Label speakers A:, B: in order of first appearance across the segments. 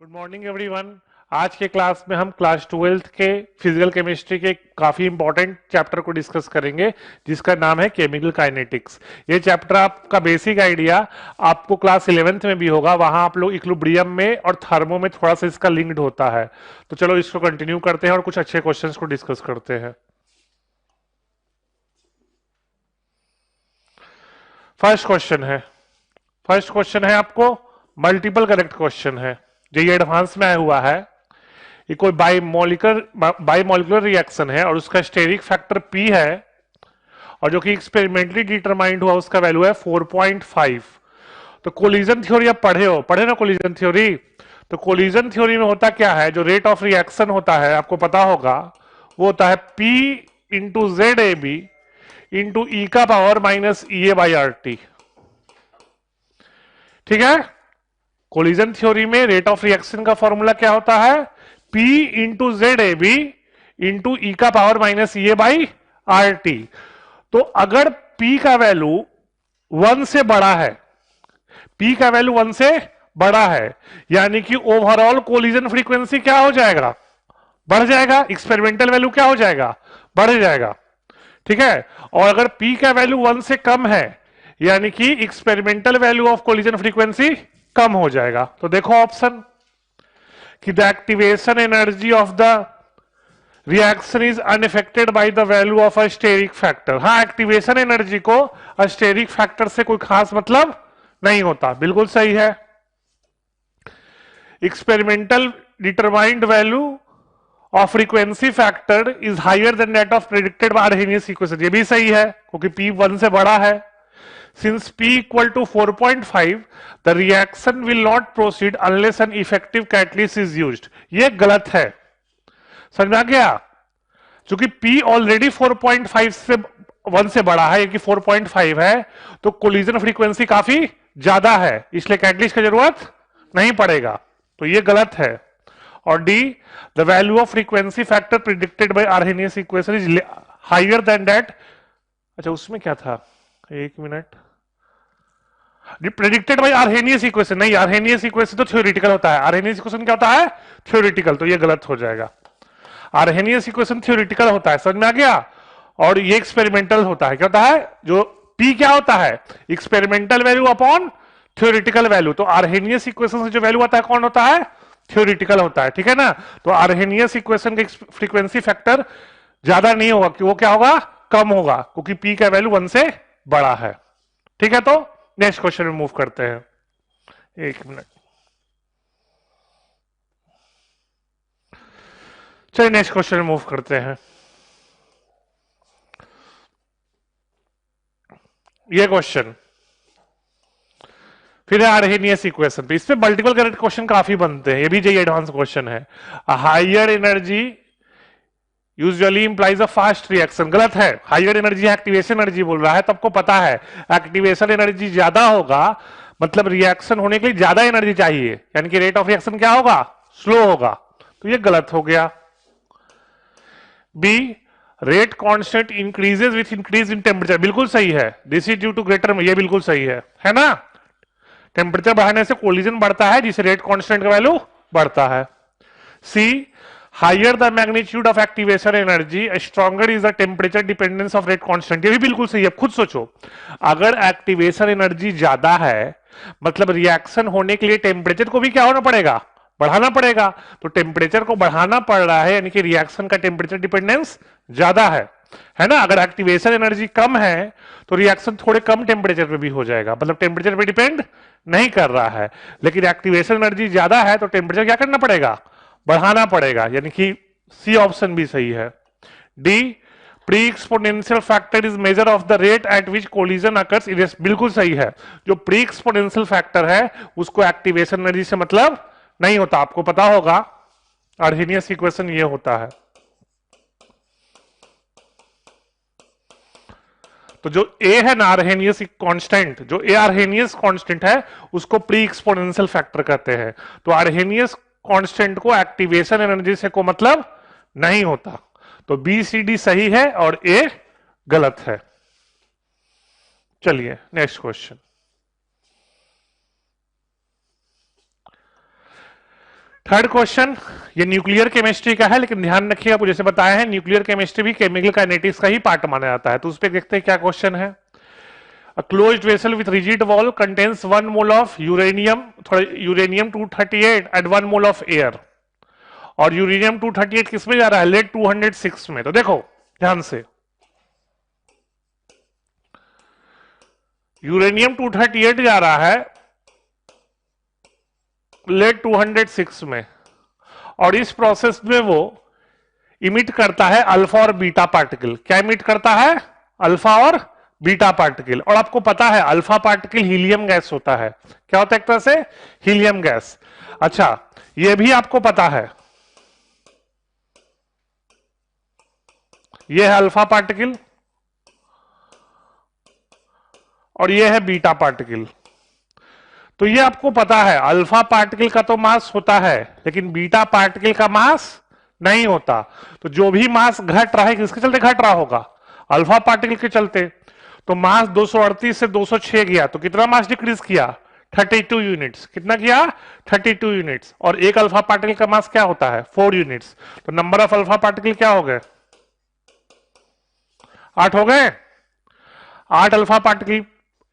A: Good morning everyone. आज के class में हम क्लास 12th के फिजिकल केमिस्ट्री के काफी इंपॉर्टेंट चैप्टर को डिस्कस करेंगे जिसका नाम है केमिकल काइनेटिक्स। ये चैप्टर आपका बेसिक आइडिया आपको क्लास 11th में भी होगा, वहां आप लोग इक्विलिब्रियम में और थर्मो में थोड़ा सा इसका लिंक्ड होता है। तो चलो इसको कंटिन्यू करते हैं और कुछ अच्छे क्वेश्चंस को डिस्कस करते हैं। फर्स्ट क्वेश्चन है आपको मल्टीपल करेक्ट क्वेश्चन है जो ये एडवांस में आया हुआ है। ये कोई बाइमोलिकुलर रिएक्शन है और उसका स्टेरिक फैक्टर P है और जो कि एक्सपेरिमेंटली डिटरमाइंड हुआ उसका वैल्यू है 4.5। तो कोलिजन थ्योरी आप पढ़े ना कोलिजन थ्योरी। तो कोलिजन थ्योरी में होता क्या है, जो रेट ऑफ रिएक्शन होता है आपको पता होगा, वो होता है P into Z A B into E का power minus E A by R T. ठीक है, कोलिजन थ्योरी में रेट ऑफ रिएक्शन का फॉर्मूला क्या होता है, P into Z A B into E का power minus A by R T. तो अगर P का वैल्यू 1 से बड़ा है, P का वैल्यू 1 से बड़ा है, यानी कि ओवरऑल कोलिजन फ्रीक्वेंसी क्या हो जाएगा, बढ़ जाएगा। एक्सपेरिमेंटल वैल्यू क्या हो जाएगा, बढ़ जाएगा। ठीक है, और अगर P का वैल्यू 1 से कम है, यानी कि experimental value of collision frequency कम हो जाएगा। तो देखो ऑप्शन कि the activation energy of the reaction is unaffected by the value of a steric factor. हाँ, एक्टिवेशन एनर्जी को स्टेरिक फैक्टर से कोई खास मतलब नहीं होता, बिल्कुल सही है। Experimental determined value of frequency factor is higher than that of predicted by Arrhenius equation, ये भी सही है क्योंकि P 1 से बड़ा है। Since P equal to 4.5, the reaction will not proceed unless an effective catalyst is used। ये गलत है, समझ में आ गया। क्योंकि P ऑलरेडी 4.5 से 1 से बड़ा है, कि 4.5 है, तो कोलिजन फ्रीक्वेंसी काफी ज्यादा है, इसलिए कैटलिस्ट की जरूरत नहीं पड़ेगा। तो ये गलत है। और D, the value of frequency factor predicted by Arrhenius equation is higher than that. अच्छा, उसमें क्या था, एक minute, predicted by Arrhenius equation नहीं, आर्हेनियस इक्वेशन तो थ्योरेटिकल होता है। आर्हेनियस इक्वेशन क्या होता है, थ्योरेटिकल, तो ये गलत हो जाएगा। आर्हेनियस इक्वेशन थ्योरेटिकल होता है, समझ में आ गया। और ये एक्सपेरिमेंटल होता है, क्या होता है, जो P क्या होता है, experimental value upon theoretical value. तो आर्हेनियस इक्वेशन से जो वैल्यू आता है कौन होता है, थ्योरेटिकल होता है। ठीक है ना, तो आर्हेनियस इक्वेशन का फ्रीक्वेंसी फैक्टर ज्यादा नहीं होगा, कि वो क्या होगा, कम होगा, क्योंकि P का वैल्यू 1 से बड़ा है। ठीक है, तो नेक्स्ट क्वेश्चन में मूव करते हैं। एक मिनट, चलिए नेक्स्ट क्वेश्चन में मूव करते हैं। ये क्वेश्चन फिर है आर्हेनियस इक्वेशन पे। इसमें मल्टीपल करेक्ट क्वेश्चन काफी बनते हैं, ये भी जेई एडवांस क्वेश्चन है। Higher energy usually implies a fast reaction, गलत है। हायर एनर्जी एक्टिवेशन एनर्जी बोल रहा है, तो आपको पता है एक्टिवेशन एनर्जी ज्यादा होगा, मतलब रिएक्शन होने के लिए ज्यादा एनर्जी चाहिए, यानी कि रेट ऑफ रिएक्शन क्या होगा, स्लो होगा। तो ये गलत हो गया। B, rate constant increases with increase in temperature, बिल्कुल सही है। This is due to greater, ये बिल्कुल सही है ना। टेम्परेचर बढ़ाने से कोलिजन बढ़ता है, जिससे रेट कांस्टेंट का वैल्यू बढ़ता है। See, higher the magnitude of activation energy stronger is the temperature dependence of rate constant, ये भी बिल्कुल सही है। खुद सोचो, अगर एक्टिवेशन एनर्जी ज्यादा है, मतलब रिएक्शन होने के लिए टेम्परेचर को भी क्या होना पड़ेगा, बढ़ाना पड़ेगा। तो टेम्परेचर को बढ़ाना पड़ रहा है, यानी कि रिएक्शन का टेम्परेचर डिपेंडेंस ज्यादा है ना। अगर एक्टिवेशन एनर्जी कम है तो रिएक्शन थोड़े कम टेम्परेचर पे भी हो जाएगा, मतलब टेम्परेचर पे डिपेंड नहीं कर रहा है। लेकिन एक्टिवेशन एनर्जी ज्यादा है तो टेम्परेचर क्या करना पड़ेगा, बढ़ाना पड़ेगा, यानी कि सी ऑप्शन भी सही है। D, pre exponential factor is measure of the rate at which collision occurs, बिल्कुल सही है। जो प्री एक्सपोनेंशियल फैक्टर है उसको एक्टिवेशन एनर्जी से मतलब नहीं होता, आपको पता होगा आर्हेनियस इक्वेशन ये होता है। तो जो ए है ना आर्हेनियस कांस्टेंट, जो ए आर्हेनियस कांस्टेंट है उसको प्री एक्सपोनेंशियल फैक्टर कहते हैं। तो आर्हेनियस कांस्टेंट को एक्टिवेशन एनर्जी से को मतलब नहीं होता। तो बी सी डी सही है और ए गलत है। चलिए नेक्स्ट क्वेश्चन। थर्ड क्वेश्चन, ये न्यूक्लियर केमिस्ट्री का है, लेकिन ध्यान रखिएगा आपको जैसे बताया है न्यूक्लियर केमिस्ट्री भी केमिकल काइनेटिक्स का ही पार्ट माना जाता है। तो उस पर देखते हैं क्या क्वेश्चन है। A closed vessel with rigid wall contains 1 mole of uranium, थोड़ा uranium 238 and 1 mole of air। और यूरेनियम 238 किस में जा रहा है? लेड 206 में। तो देखो ध्यान से, यूरेनियम 238 जा रहा है लेड 206 में, और इस प्रोसेस में वो इमिट करता है अल्फा और बीटा पार्टिकल। क्या इमिट करता है? अल्फा और बीटा पार्टिकल। और आपको पता है अल्फा पार्टिकल हीलियम गैस होता है। क्या होता है? एक तरह से हीलियम गैस। अच्छा, यह भी आपको पता है, यह है अल्फा पार्टिकल और यह है बीटा पार्टिकल। तो ये आपको पता है अल्फा पार्टिकल का तो मास होता है, लेकिन बीटा पार्टिकल का मास नहीं होता। तो जो भी मास घट रहा है किसके चलते घट रहा होगा? अल्फा पार्टिकल के चलते। तो मास 238 से 206 गया, तो कितना मास डिक्रीज किया? 32 यूनिट्स। कितना किया? 32 यूनिट्स। और एक अल्फा पार्टिकल का मास क्या होता है? 4 यूनिट्स। तो नंबर ऑफ अल्फा पार्टिकल क्या हो गए? 8 हो गए। 8 अल्फा पार्टिकल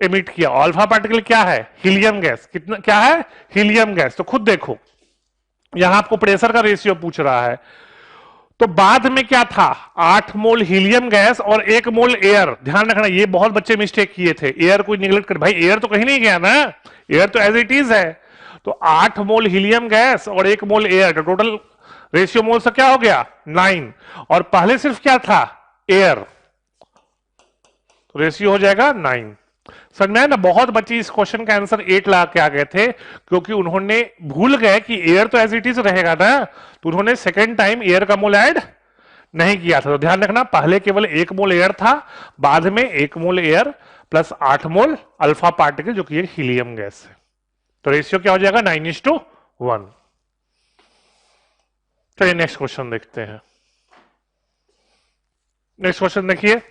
A: एमिट किया। अल्फा पार्टिकल क्या है? Helium gas. कितना क्या है? Helium gas. तो खुद देखो, यहां आपको प्रेशर का रेशियो पूछ रहा है, तो बाद में क्या था? 8 मोल हीलियम गैस और 1 मोल एयर। ध्यान रखना, ये बहुत बच्चे मिस्टेक किए थे, एयर को निगलेक्ट कर। भाई एयर तो कहीं नहीं गया ना, एयर तो एज इट इज है। तो 8 मोल हीलियम गैस और 1 मोल एयर, तो टोटल रेशियो मोल से क्या हो गया? 9। और पहले सिर्फ क्या था? एयर। तो रेशियो हो जाएगा 9। समझ में आया ना? बहुत बच्चे इस क्वेश्चन का आंसर 8 ला के आ गए थे, क्योंकि उन्होंने भूल गए कि एयर तो एज इट इज रहेगा ना, तो उन्होंने सेकेंड टाइम एयर का मोल ऐड नहीं किया था। तो ध्यान रखना, पहले केवल 1 मोल एयर था, बाद में 1 मोल एयर प्लस 8 मोल अल्फा पार्टिकल, जो कि एक हीलियम गैस है। तो रेशियो क्या हो जाएगा? 9:1। चलिए नेक्स्ट क्वेश्चन देखते हैं। नेक्स्ट क्वेश्चन देखिए,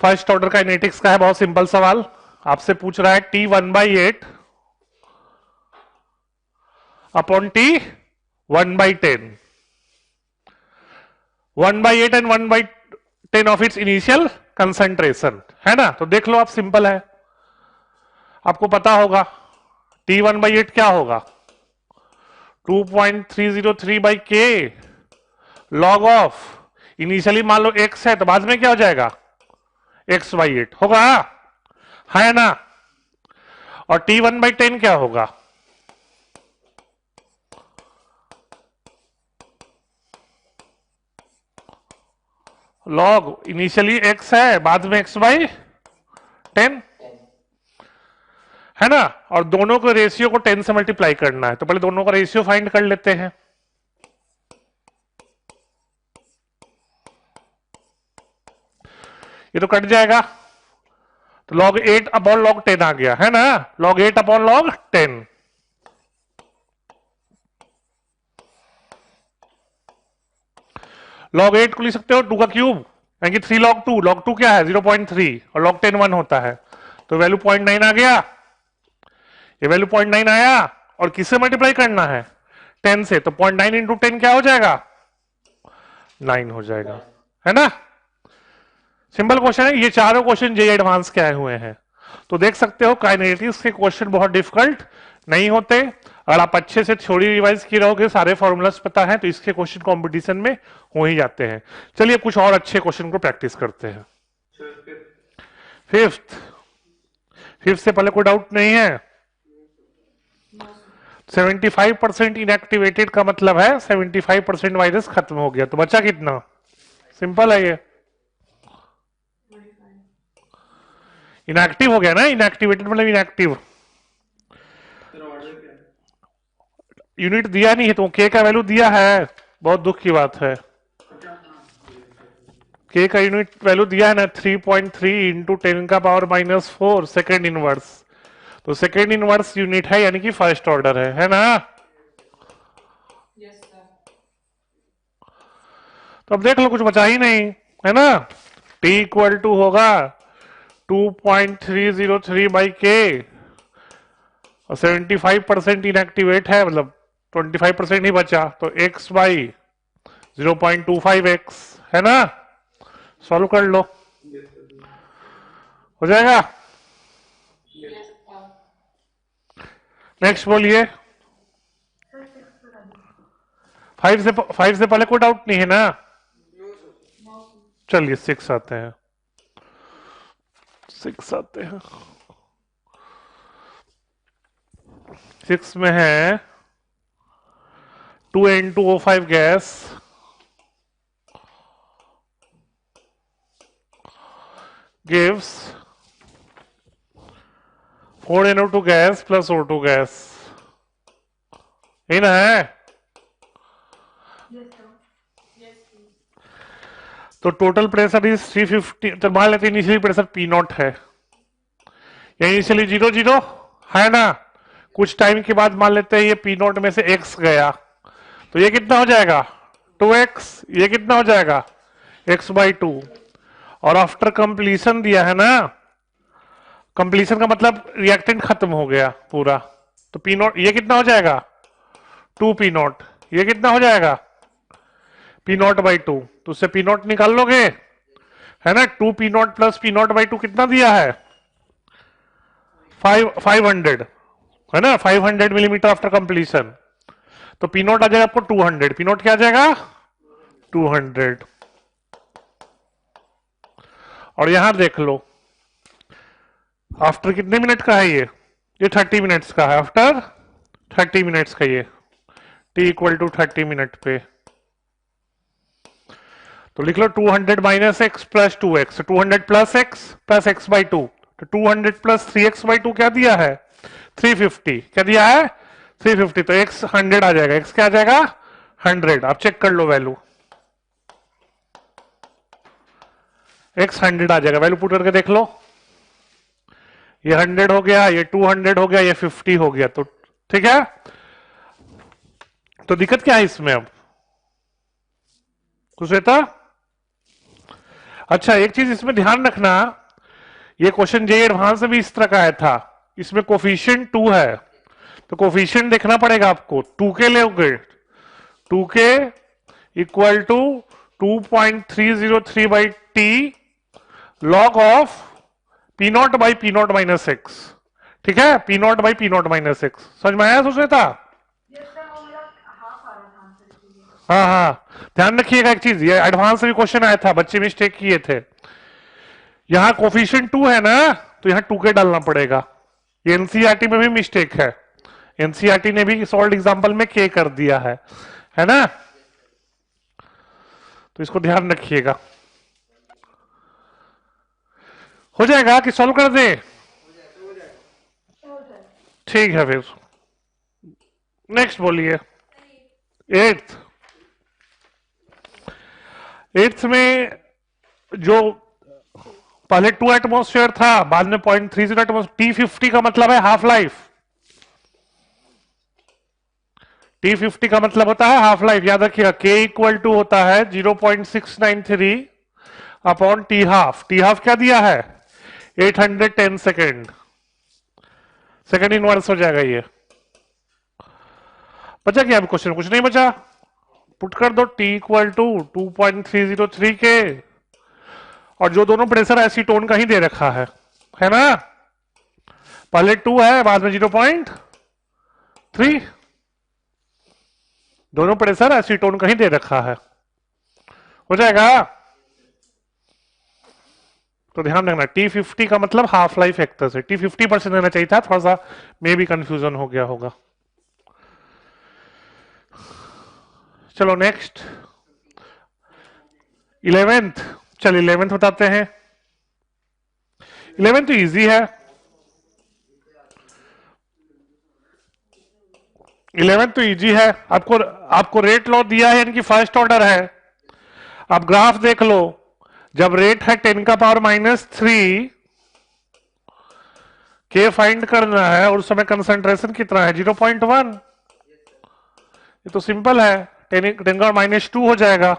A: फर्स्ट ऑर्डर काइनेटिक्स का है, बहुत सिंपल सवाल। आपसे पूछ रहा है T1/8 upon T1/10, 1/8 and 1/10 of its initial concentration, है ना? तो देख लो आप, सिंपल है, आपको पता होगा T1/8 क्या होगा? 2.303/K लॉग ऑफ, इनिशियली मान लो x है, तो बाद में क्या हो जाएगा? x/8 होगा, है ना? और T1/10 क्या होगा? लॉग, इनिशियली x है, बाद में x/10, है ना? और दोनों को रेशियो को 10 से मल्टीप्लाई करना है, तो पहले दोनों का रेशियो फाइंड कर लेते हैं। ये तो कट जाएगा, तो log 8 अपॉन log 10 आ गया, है ना? log 8 upon log 10। log 8 को लिख सकते हो 2 का क्यूब, यानी कि 3 log 2। log 2 क्या है? 0.3, और log 10 1 होता है, तो वैल्यू 0.9 आ गया। ये वैल्यू 0.9 आया, और किससे मल्टीप्लाई करना है? 10 से। तो 0.9 इंटू 10 क्या हो जाएगा? 9 हो जाएगा, है ना? सिंपल क्वेश्चन है। ये चारों क्वेश्चन जेईई एडवांस के आए हुए हैं। तो देख सकते हो काइनेटिक्स के क्वेश्चन बहुत डिफिकल्ट नहीं होते। अगर आप अच्छे से थ्योरी रिवाइज किए रहोगे, सारे फॉर्मूलाज पता है, तो इसके क्वेश्चन कंपटीशन में हो ही जाते हैं। चलिए कुछ और अच्छे क्वेश्चन को प्रैक्टिस करते हैं। फिफ्थ से पहले कोई डाउट नहीं है? 75% इनएक्टिवेटेड का मतलब है 75% वायरस खत्म हो गया। तो बचा कितना? सिंपल है ये, इनएक्टिव हो गया ना। इनएक्टिवेटेड मतलब इनएक्टिव। यूनिट दिया नहीं है, तो के का वैल्यू दिया है, बहुत दुख की बात है। के का यूनिट वैल्यू दिया है ना, 3.3 इंटू 10 का पावर -4 सेकेंड इनवर्स। तो सेकेंड इनवर्स यूनिट है, यानी कि फर्स्ट ऑर्डर है ना?
B: Yes sir.
A: तो अब देख लो, कुछ बचा ही नहीं, है ना? T इक्वल टू होगा 2.303/K और 75% इनएक्टिवेट है, मतलब 25% ही बचा, तो x बाई 0.25x है ना। सॉल्व कर लो, हो जाएगा। नेक्स्ट बोलिए। 5 से पहले कोई डाउट नहीं है ना। चलिए 6 आते हैं, 6 आते हैं। 6 में है 2N2O5 gas gives 4NO2 gas plus O2 gas, यही ना है। तो टोटल प्रेशर इज 350, तो मान लेते इनिशियली प्रेशर पी नॉट है, या इनिशियली 0 है ना। कुछ टाइम के बाद मान लेते हैं ये पी नॉट में से x गया, तो ये कितना हो जाएगा 2x, ये कितना हो जाएगा x/2। और आफ्टर कंप्लीशन दिया है ना, कंप्लीशन का मतलब रिएक्टेंट खत्म हो गया पूरा, तो पी नॉट ये कितना हो जाएगा 2 पी नॉट, ये कितना हो जाएगा पी नॉट बाई 2। तो उससे पी नॉट निकाल लोगे, है ना। 2 P not plus P naught by 2 कितना दिया है 500, है ना, 500 मिलीमीटर आफ्टर कंप्लीशन। तो पी नॉट आ जाएगा आपको 200, पी नॉट क्या आ जाएगा 200। और यहां देख लो आफ्टर कितने मिनट का है ये 30 मिनट्स का है, आफ्टर 30 मिनट्स का ये t इक्वल टू 30 मिनट पे। तो लिख लो 200 minus x plus 2x, 200 plus x by 2, तो 200 प्लस 3x बाई 2 क्या दिया है 350, क्या दिया है 350। तो x 100 आ जाएगा, x क्या आ जाएगा 100। आप चेक कर लो वैल्यू, x 100 आ जाएगा, वैल्यू पुट करके देख लो। ये 100 हो गया, ये 200 हो गया, ये 50 हो गया, तो ठीक है। तो दिक्कत क्या है इसमें अब कुछ रहता। अच्छा एक चीज इसमें ध्यान रखना, ये क्वेश्चन जे एडवांस में भी इस तरह का आया था, इसमें कोफिशिएंट 2 है, तो कोफिशिएंट देखना पड़ेगा आपको। 2 के लोगे 2 के equal to 2.303 by T log of P naught by P naught minus X, ठीक है, P naught by P naught minus X. समझ में आया सोच था। हाँ हाँ, ध्यान रखिएगा एक चीज, ये एडवांस में क्वेश्चन आया था, बच्चे मिस्टेक किए थे। यहां कोफिशिएंट 2 है ना, तो यहां 2 के डालना पड़ेगा। ये एनसीईआरटी में भी मिस्टेक है, एनसीईआरटी ने भी सॉल्व एग्जांपल में के कर दिया है ना। तो इसको ध्यान रखिएगा। हो जाएगा कि सॉल्व कर दे, ठीक है। फिर नेक्स्ट बोलिए। एट्थ में जो पहले 2 एटमॉस्फेयर था, बाद में 0.30 एटमॉस्फेयर, T50 का मतलब है हाफ लाइफ। T50 का मतलब होता है हाफ लाइफ, याद रखिएगा। K इक्वल टू होता है 0.693 upon T half. T half क्या दिया है 810 सेकेंड, सेकेंड इनवर्स हो जाएगा ये। बचा क्या अभी क्वेश्चन, कुछ नहीं बचा, पुट कर दो T इक्वल टू 2.303 के, और जो दोनों प्रेशर एसीटोन का ही दे रखा है ना। पहले 2 है, बाद में 0.3, दोनों प्रेशर एसीटोन का ही दे रखा है, हो जाएगा। तो ध्यान रखना T50 का मतलब हाफ लाइफ एक्टर्स है, T50% देना चाहिए था, थोड़ा सा मे भी कंफ्यूजन हो गया होगा। चलो नेक्स्ट 11th, चल 11th बताते हैं। 11th तो इजी है, 11th तो इजी है। आपको रेट लॉ दिया है, यानी कि फर्स्ट ऑर्डर है। आप ग्राफ देख लो, जब रेट है 10 का पावर -3, के फाइंड करना है, और उस समय कंसंट्रेशन कितना है 0.1। ये तो सिंपल है, 10 का -2 हो जाएगा,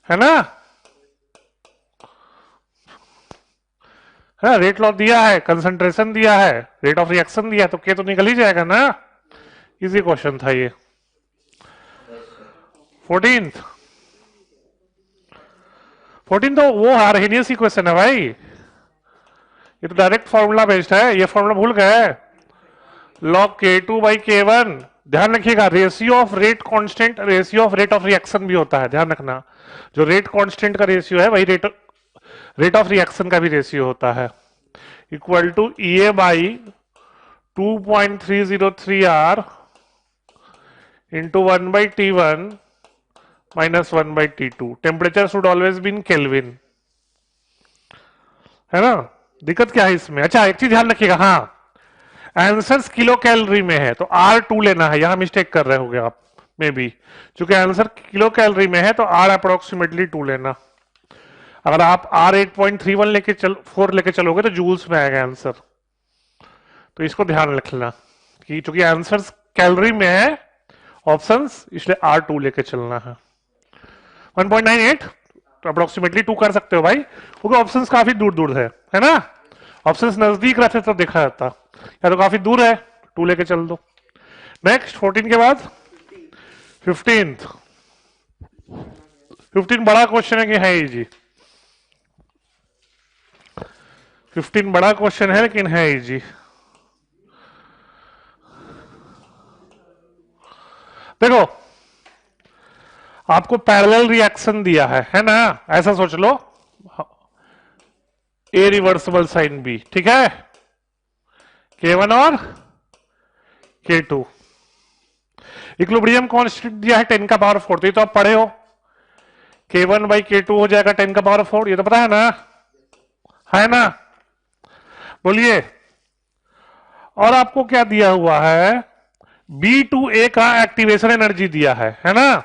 A: है ना। है ना, रेट लॉ दिया है, कंसंट्रेशन दिया है, रेट ऑफ रिएक्शन दिया है, तो के तो निकल ही जाएगा ना। इजी क्वेश्चन था ये। 14 तो वो हार्मोनियस इक्वेशन है भाई, ये तो डायरेक्ट फॉर्मूला बेस्ड है, ये फॉर्मूला भूल गए, log k2 बाई k1। ध्यान रखिएगा, ratio of rate constant ratio of rate of reaction भी होता है, ध्यान रखना। जो रेट कांस्टेंट का रेशियो है वही रेट ऑफ रिएक्शन का भी रेशियो होता है। Equal to EA by 2.303 R into 1/T1 minus 1/T2। Temperature should always be in kelvin, है ना। दिक्कत क्या है इसमें? अच्छा एक चीज ध्यान रखिएगा, हाँ आंसर किलो कैलोरी में है तो R2 लेना है, यहां मिस्टेक कर रहे होगे आप में भी, क्योंकि आंसर किलो कैलोरी में है तो R अप्रोक्सीमेटली 2 लेना। अगर आप R 8.31 लेके 4 लेके चलोगे तो जूल्स में आएगा आंसर, तो इसको ध्यान रखना कि चूंकि आंसर कैलोरी में है ऑप्शंस, इसलिए R2 लेके चलना है। 1.98 तो अप्रोक्सीमेटली 2 कर सकते हो भाई, क्योंकि ऑप्शंस काफी दूर दूर है ना। ऑप्शंस नजदीक रहते तो देखा जाता, या तो काफी दूर है 2 लेके चल दो। नेक्स्ट 14 के बाद 15 बड़ा क्वेश्चन है कि है इजी? 15 बड़ा क्वेश्चन है लेकिन है इजी। देखो आपको पैरेलल रिएक्शन दिया है ना, ऐसा सोच लो, ए रिवर्सिबल साइन बी, ठीक है, K1 और K2। इक्विलिब्रियम कांस्टेंट दिया है 10 का पावर 4, तो ये तो आप पढ़े हो, K1 बाई K2 हो जाएगा 10 का पावर 4, ये तो पता है ना, बोलिए। और आपको क्या दिया हुआ है, B2A का एक्टिवेशन एनर्जी दिया है ना,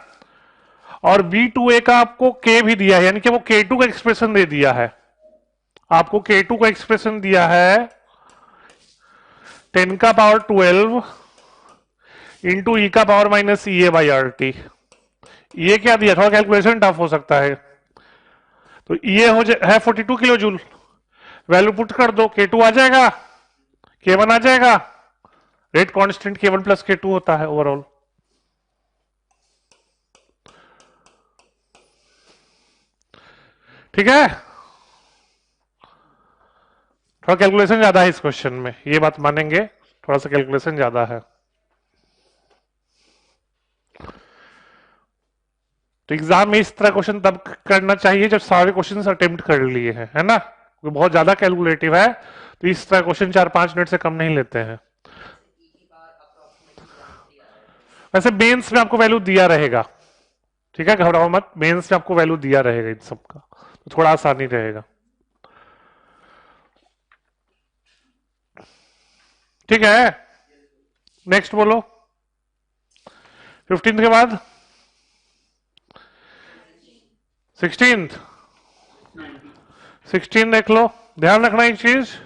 A: और B2A का आपको K भी दिया है, यानी कि वो K2 का एक्सप्रेशन दे दिया है, आपको K2 का एक्सप्रेशन दिया है 10 का पावर 12 इंटू ई का power minus EA by RT। ये क्या दिया, थोड़ा कैलकुलेशन टफ हो सकता है, तो ये है 42 किलो जूल, वैल्यू पुट कर दो, K2 आ जाएगा, K1 आ जाएगा, rate constant K1 plus K2 होता है ओवरऑल। ठीक है, थोड़ा कैलकुलेशन ज्यादा है इस क्वेश्चन में, ये बात मानेंगे, थोड़ा सा कैलकुलेशन ज्यादा है। तो एग्जाम में इस तरह क्वेश्चन तब करना चाहिए जब सारे क्वेश्चन अटेम्प्ट कर लिए हैं, है ना, बहुत ज्यादा कैलकुलेटिव है, तो इस तरह क्वेश्चन 4-5 मिनट से कम नहीं लेते हैं। वैसे मेंस में आपको वैल्यू दिया रहेगा, ठीक है, घबराओ मत, मेंस में आपको वैल्यू दिया रहेगा इन सबका, तो थोड़ा आसानी रहेगा। ठीक है, नेक्स्ट बोलो 15 के बाद 16 देख लो, ध्यान रखना एक चीज,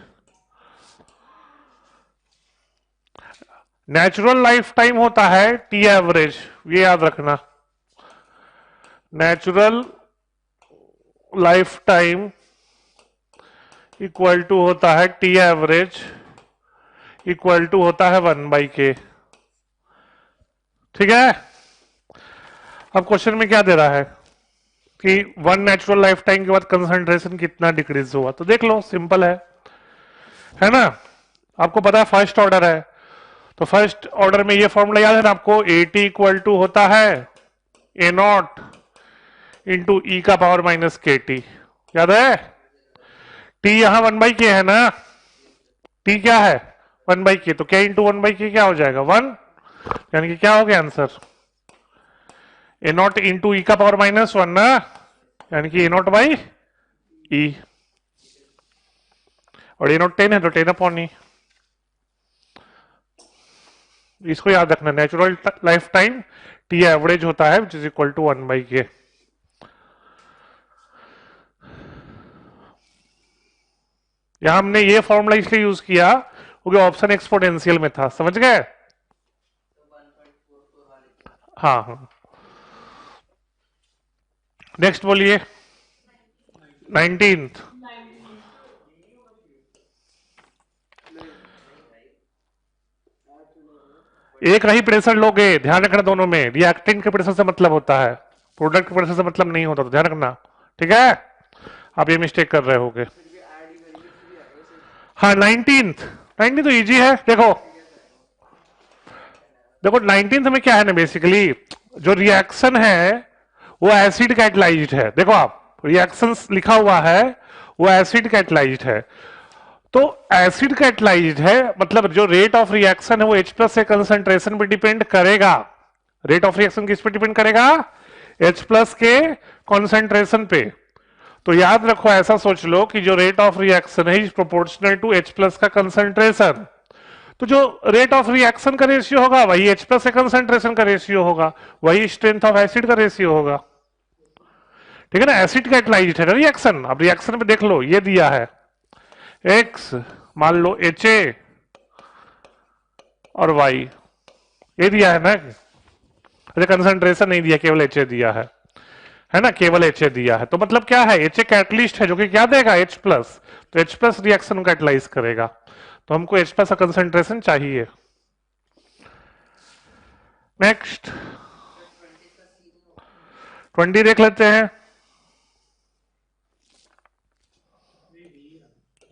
A: नेचुरल लाइफ टाइम होता है टी एवरेज, ये याद रखना, natural life time equal to होता है टी एवरेज इक्वल टू होता है 1/k। ठीक है, अब क्वेश्चन में क्या दे रहा है कि 1 नेचुरल लाइफ टाइम के बाद कंसंट्रेशन कितना डिक्रीज हुआ, तो देख लो सिंपल है ना, आपको पता है फर्स्ट ऑर्डर है, तो फर्स्ट ऑर्डर में ये फॉर्मूला याद है ना आपको, AT इक्वल टू होता है A0 इंटू ई का पावर माइनस KT, याद है, T यहां 1/k है ना, T क्या है 1/k, तो K इंटू 1/k क्या हो जाएगा 1, यानी कि क्या हो गया आंसर A0 इंटू ई का पावर माइनस 1 ना, यानी कि A0 बाई ई, और A0 10 है तो 10/E। इसको याद रखना, natural life time T average होता है which is equal to 1/k। यहां हमने ये फॉर्मूला इसलिए यूज किया क्योंकि ऑप्शन एक्सपोनेंशियल में था, समझ गए, हाँ। नेक्स्ट बोलिए 19। एक ही प्रेशर लोगे, ध्यान रखना दोनों में, रिएक्टेंट के प्रेशर से मतलब होता है, प्रोडक्ट के प्रेशर से मतलब नहीं होता, तो ध्यान रखना, ठीक है। आप ये मिस्टेक कर रहे होगे। हाँ 19th, 19 तो इजी है। देखो देखो 19th में क्या है ना, बेसिकली जो रिएक्शन है वो एसिड कैटलाइज्ड है। देखो आप रिएक्शन लिखा हुआ है वो एसिड कैटलाइज्ड है, तो एसिड कैटलाइज्ड है मतलब जो रेट ऑफ रिएक्शन है वो H प्लस से कंसंट्रेशन पे डिपेंड करेगा। रेट ऑफ रिएक्शन किस पे डिपेंड करेगा? H प्लस के कंसंट्रेशन पे। तो याद रखो, ऐसा सोच लो कि जो रेट ऑफ रिएक्शन है is proportional to H plus का कंसंट्रेशन। तो जो रेट ऑफ रिएक्शन का रेशियो होगा वही H प्लस से कंसंट्रेशन का रेशियो होगा, वही स्ट्रेंथ ऑफ एसिड का रेशियो होगा, ठीक है ना। एसिड कैटलाइज्ड है ना रिएक्शन। अब रिएक्शन पे देख लो, ये दिया है X, मान लो HA और Y, ये दिया है ना। अरे कंसंट्रेशन नहीं दिया, केवल HA दिया है ना, केवल HA दिया है। तो मतलब क्या है, HA कैटलिस्ट है जो कि क्या देगा H प्लस, तो H प्लस रिएक्शन कैटलाइज करेगा, तो हमको H प्लस का कंसंट्रेशन चाहिए। नेक्स्ट 20 देख लेते हैं,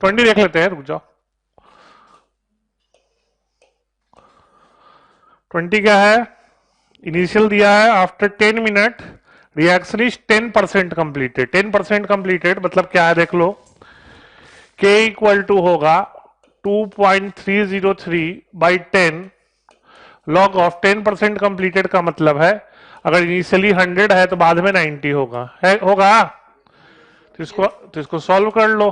A: 20 देख लेते हैं, रुक जाओ। 20 क्या है, इनिशियल दिया है after 10 minute reaction is 10% completed. 10% completed मतलब क्या है देख लो, K इक्वल टू होगा 2.303 बाई 10 लॉग ऑफ 10% कंप्लीटेड का मतलब है अगर इनिशियली 100 है तो बाद में 90 होगा, है होगा। तो इसको सॉल्व कर लो।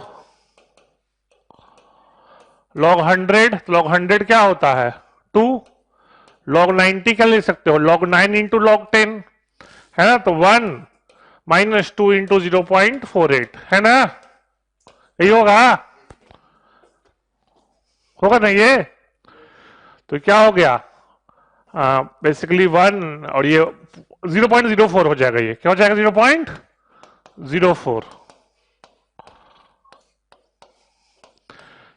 A: लॉग 100, तो लॉग 100 क्या होता है 2, लॉग 90 क्या ले सकते हो, log 9 इंटू लॉग 10, है ना। तो 1 माइनस 2 इंटू 0.48, है ना, यही होगा ना ये। तो क्या हो गया, बेसिकली 1 और ये 0.04 हो जाएगा, ये क्या हो जाएगा 0.04,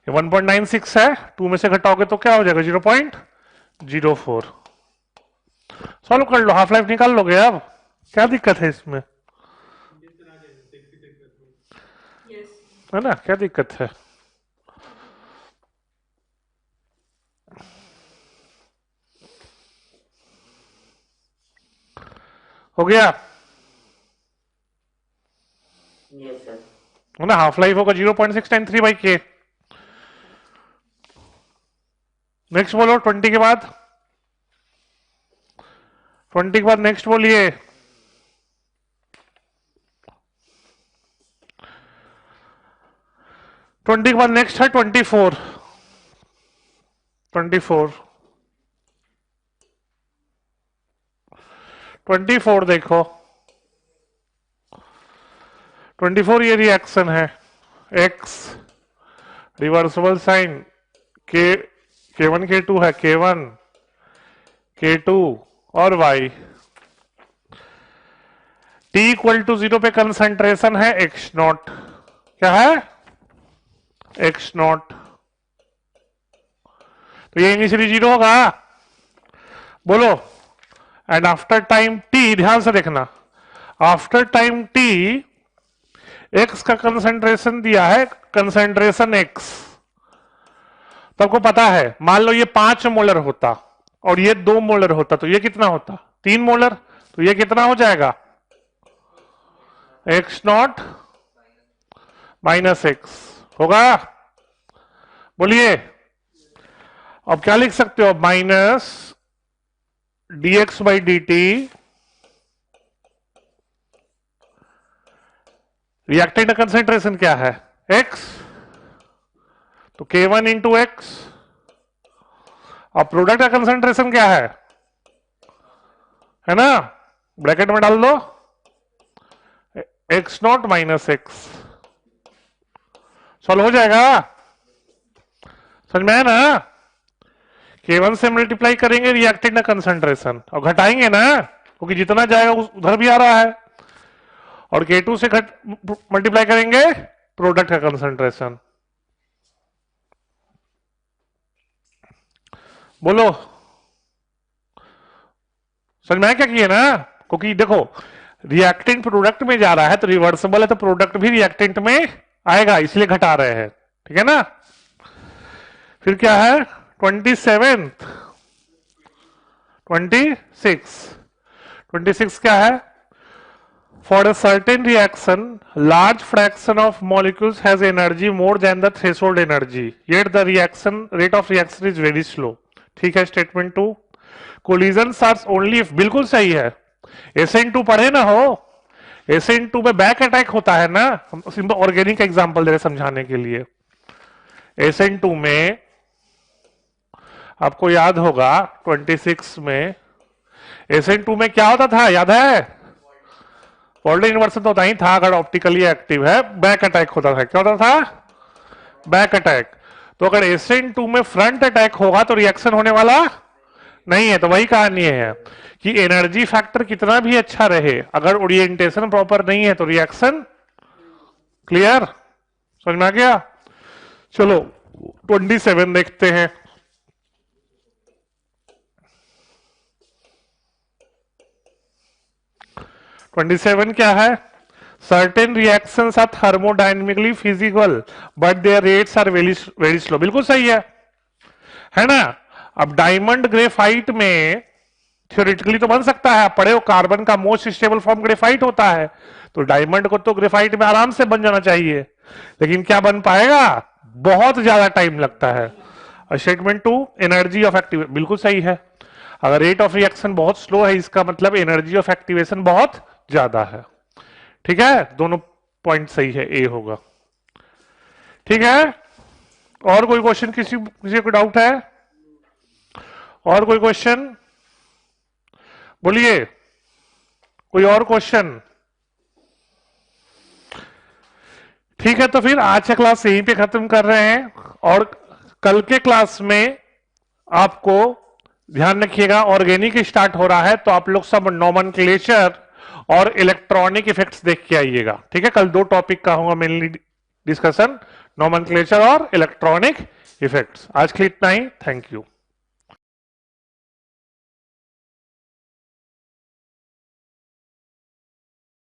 A: ये 1.96 है, 2 में से घटाओगे तो क्या हो जाएगा 0.04। सॉल्व कर लो, हाफ लाइफ निकाल लोगे। अब क्या दिक्कत है इसमें, है ना, क्या दिक्कत है। हो गया,
B: यस सर।
A: है ना, हाफ लाइफ होगा 0.693 बाई के। नेक्स्ट बोलो 20 के बाद, 20 के बाद नेक्स्ट बोलिए। ट्वेंटी के बाद नेक्स्ट है 24, 24, 24 देखो, 24 ये रिएक्शन है, X reversible sign, K1 K2 है, K1 K2 और Y, T इक्वल टू 0 पे कंसंट्रेशन है X नॉट, क्या है X नॉट, तो ये इनिशियली 0 होगा, बोलो। एंड आफ्टर टाइम T, ध्यान से देखना, आफ्टर टाइम T X का कंसंट्रेशन दिया है, कंसंट्रेशन X, तो आपको पता है मान लो ये 5 मोलर होता और ये 2 मोलर होता, तो ये कितना होता 3 मोलर, तो ये कितना हो जाएगा X नॉट माइनस X होगा, बोलिए। अब क्या लिख सकते हो, minus dx by D T, reactant concentration क्या है X, तो K1 इंटू एक्स, और प्रोडक्ट का कंसेंट्रेशन क्या है ना, ब्रैकेट में डाल दो X not minus x, solve हो जाएगा, समझ में है ना। K1 से मल्टीप्लाई करेंगे रिएक्टेंट का कंसेंट्रेशन और घटाएंगे ना, क्योंकि जितना जाएगा उधर भी आ रहा है, और K2 से मल्टीप्लाई करेंगे प्रोडक्ट का कंसेंट्रेशन, बोलो। समझ में आया क्या किए ना, क्योंकि देखो रिएक्टेंट प्रोडक्ट में जा रहा है तो रिवर्सिबल है तो प्रोडक्ट भी रिएक्टेंट में आएगा, इसलिए घटा रहे हैं, ठीक है ना। फिर क्या है 26 क्या है, for a certain reaction large fraction of molecules has energy more than the threshold energy yet the reaction rate of reaction is very slow, ठीक है। Statement 2, collision are only if, बिल्कुल सही है। SN2 पढ़े ना हो, SN2 में back attack होता है ना, हम सिंपल ऑर्गेनिक एग्जांपल दे रहे समझाने के लिए। SN2 में आपको याद होगा 26 में SN2 में क्या होता था, याद है? वोल्टेज इन्वर्सन तो होता ही था, अगर ऑप्टिकली एक्टिव है। बैक अटैक होता था, क्या होता था? Back attack. तो अगर SN2 में फ्रंट अटैक होगा तो रिएक्शन होने वाला नहीं है। तो वही कहानी है कि एनर्जी फैक्टर कितना भी अच्छा रहे, अगर ओरिएंटेशन प्रॉपर नहीं है तो रिएक्शन, क्लियर, समझ में आ गया। चलो 27 देखते हैं। क्या है, certain reactions are thermodynamically physical but their rates are very slow, बिल्कुल सही है ना। अब डायमंड ग्रेफाइट में थ्योरेटिकली तो बन सकता है, पढ़े हो कार्बन का मोस्ट स्टेबल फॉर्म ग्रेफाइट होता है, तो डायमंड को तो ग्रेफाइट में आराम से बन जाना चाहिए, लेकिन क्या बन पाएगा, बहुत ज्यादा टाइम लगता है। स्टेटमेंट 2, एनर्जी ऑफ एक्टिवेशन, बिल्कुल सही है। अगर रेट ऑफ रिएक्शन बहुत स्लो है, इसका मतलब एनर्जी ऑफ एक्टिवेशन बहुत ज्यादा है, ठीक है। दोनों पॉइंट सही है, ए होगा, ठीक है। और कोई क्वेश्चन, किसी को डाउट है? और कोई क्वेश्चन बोलिए, कोई और क्वेश्चन? ठीक है, तो फिर आज का क्लास यहीं पे खत्म कर रहे हैं, और कल के क्लास में आपको ध्यान रखिएगा ऑर्गेनिक स्टार्ट हो रहा है, तो आप लोग सब नोमेनक्लेचर और इलेक्ट्रॉनिक इफेक्ट्स देख के आइएगा, ठीक है। कल 2 टॉपिक का होगा मेनली डिस्कशन, नोमेनक्लेचर और इलेक्ट्रॉनिक इफेक्ट्स। आज के लिए इतना ही, थैंक यू।